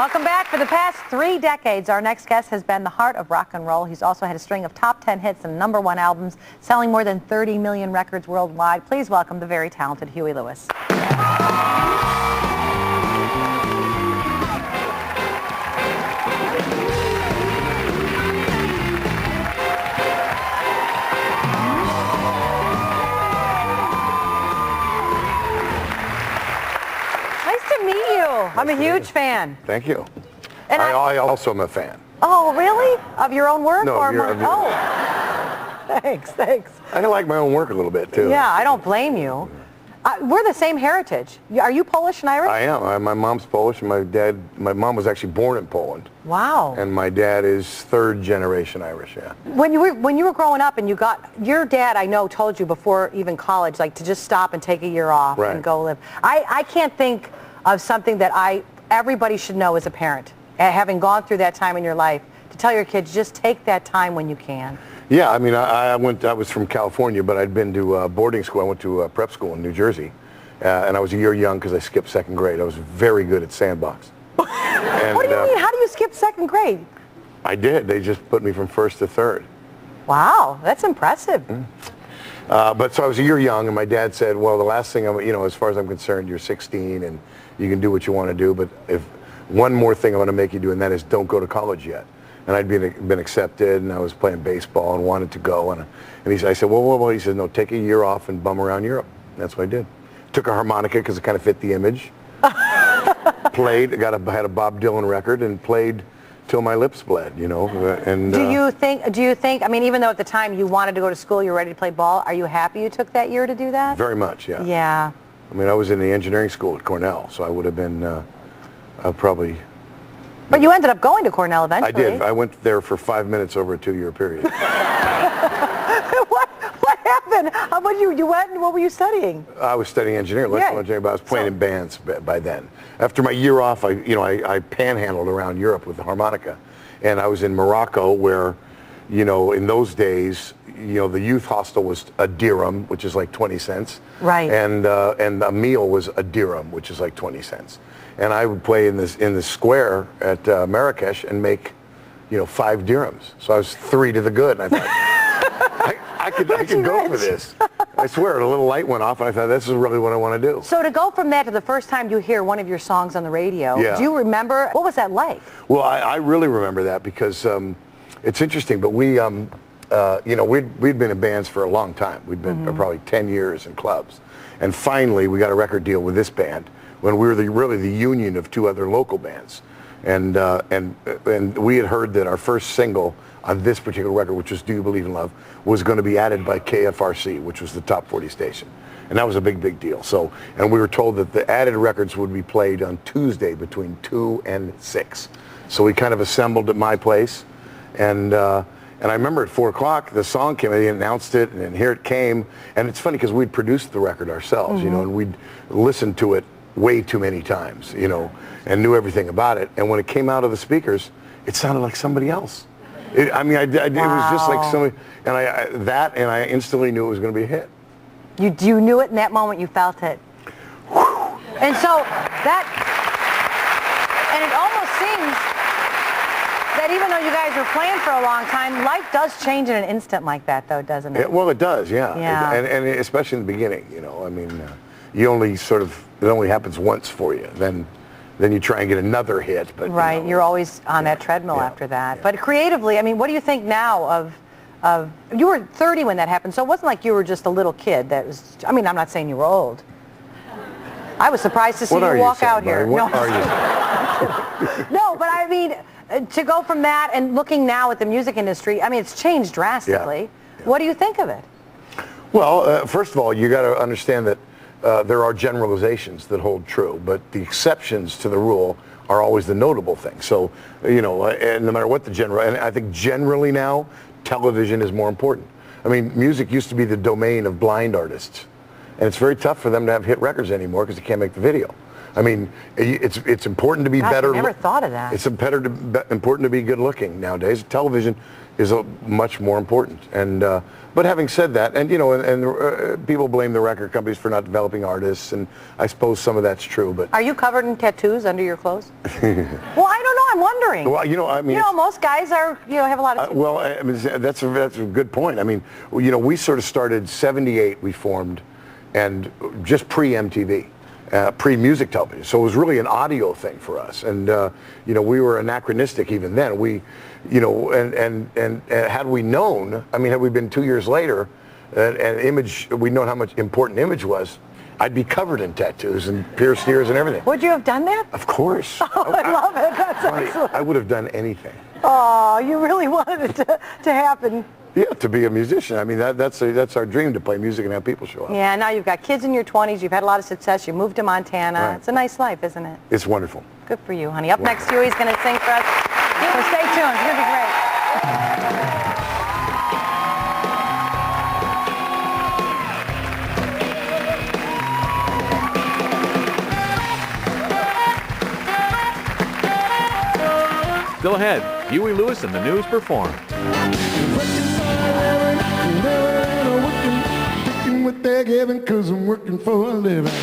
Welcome back. For the past 3 decades, our next guest has been the heart of rock and roll. He's also had a string of top 10 hits and #1 albums, selling more than 30 million records worldwide. Please welcome the very talented Huey Lewis. I'm a huge fan. Thank you. And I also am a fan. Oh, really? Of your own work? No, or oh. Thanks. I like my own work a little bit, too. Yeah, I don't blame you. We're the same heritage. Are you Polish and Irish? I am. My mom's Polish, and my mom was actually born in Poland. Wow. And my dad is 3rd generation Irish, yeah. When you were growing up and you got, your dad, I know, told you before even college, like to just stop and take a year off and go live. I can't think of something that everybody should know as a parent, having gone through that time in your life, to tell your kids, just take that time when you can. Yeah, I mean, I was from California, but I'd been to boarding school. I went to prep school in New Jersey, and I was a year young because I skipped 2nd grade. I was very good at sandbox. And, what do you mean? How do you skip 2nd grade? I did. They just put me from 1st to 3rd. Wow, that's impressive. But so I was a year young, and my dad said, well, the last thing, as far as I'm concerned, you're 16, and you can do what you want to do, but if one more thing I want to make you do, and that is don't go to college yet. And I'd been accepted, and I was playing baseball and wanted to go. And I said, well, he said, no, take a year off and bum around Europe. And that's what I did. Took a harmonica because it kind of fit the image. Played, had a Bob Dylan record, and played till my lips bled, And do you think, I mean, even though at the time you wanted to go to school, you were ready to play ball, are you happy you took that year to do that? Very much, yeah. Yeah. I mean, I was in the engineering school at Cornell, so I would have been probably... But you ended up going to Cornell eventually. I did. I went there for 5 minutes over a 2-year period. What happened? How about you went, and what were you studying? I was studying engineering, electrical engineering, but I was playing in bands by then. After my year off, I panhandled around Europe with the harmonica. And I was in Morocco where, in those days, the youth hostel was a dirham, which is like 20 cents. Right. And a meal was a dirham, which is like 20 cents. And I would play in the square at Marrakesh and make, 5 dirhams. So I was 3 to the good. And I thought, I could go for this. I swear, a little light went off, and I thought, this is really what I want to do. So to go from that to the first time you hear one of your songs on the radio, do you remember, what was that like? Well, I really remember that because it's interesting, but we'd been in bands for a long time. We'd been probably 10 years in clubs. And finally, we got a record deal with this band when we were really the union of 2 other local bands. And we had heard that our first single on this particular record, which was Do You Believe in Love, was going to be added by KFRC, which was the top 40 station. And that was a big, big deal. So, and we were told that the added records would be played on Tuesday between 2 and 6. So we kind of assembled at my place. And I remember at 4 o'clock, the song came, and they announced it, and here it came. And it's funny because we'd produced the record ourselves, and we'd listened to it way too many times, and knew everything about it. And when it came out of the speakers, it sounded like somebody else. It was just like somebody, and I instantly knew it was going to be a hit. You knew it in that moment, you felt it. And so and it almost seems that even though you guys were playing for a long time, life does change in an instant like that, though, doesn't it? Well, it does, yeah. Yeah. And especially in the beginning, I mean, you only it only happens once for you. Then you try and get another hit. But right, you're always on that treadmill after that. But creatively, I mean, what do you think now of you were 30 when that happened, so it wasn't like you were just a little kid that was, I mean, I'm not saying you were old. I was surprised to see you walk out here. What are you? No, but I mean, to go from that and looking now at the music industry, I mean, it's changed drastically. Yeah. What do you think of it? Well, first of all, you got to understand that there are generalizations that hold true, but the exceptions to the rule are always the notable thing. So, and no matter what the and I think generally now, television is more important. I mean, music used to be the domain of blind artists, and it's very tough for them to have hit records anymore because they can't make the video. I mean, it's important to be better. I never thought of that. It's important to be good looking nowadays. Television, much more important. And but having said that, and people blame the record companies for not developing artists, and I suppose some of that's true. But are you covered in tattoos under your clothes? Well, I don't know. I'm wondering. Well, I mean, most guys are, have a lot of. Well, I mean, that's a good point. I mean, we sort of started '78. We formed, and just pre-MTV. Pre-music television, so it was really an audio thing for us, and we were anachronistic even then. We, and had we known, I mean, had we been 2 years later, and Image, we'd known how much important Image was, I'd be covered in tattoos and pierced ears and everything. Would you have done that? Of course. Oh, I love it. That's excellent. I would have done anything. Oh, you really wanted it to happen. Yeah, to be a musician. I mean, that's our dream, to play music and have people show up. Yeah, now you've got kids in your 20s. You've had a lot of success. You moved to Montana. Right. It's a nice life, isn't it? It's wonderful. Good for you, honey. Up next, Huey's going to sing for us. So stay tuned. It's going to be great. Still ahead, Huey Lewis and the News perform. What they're giving, 'cause I'm working for a living.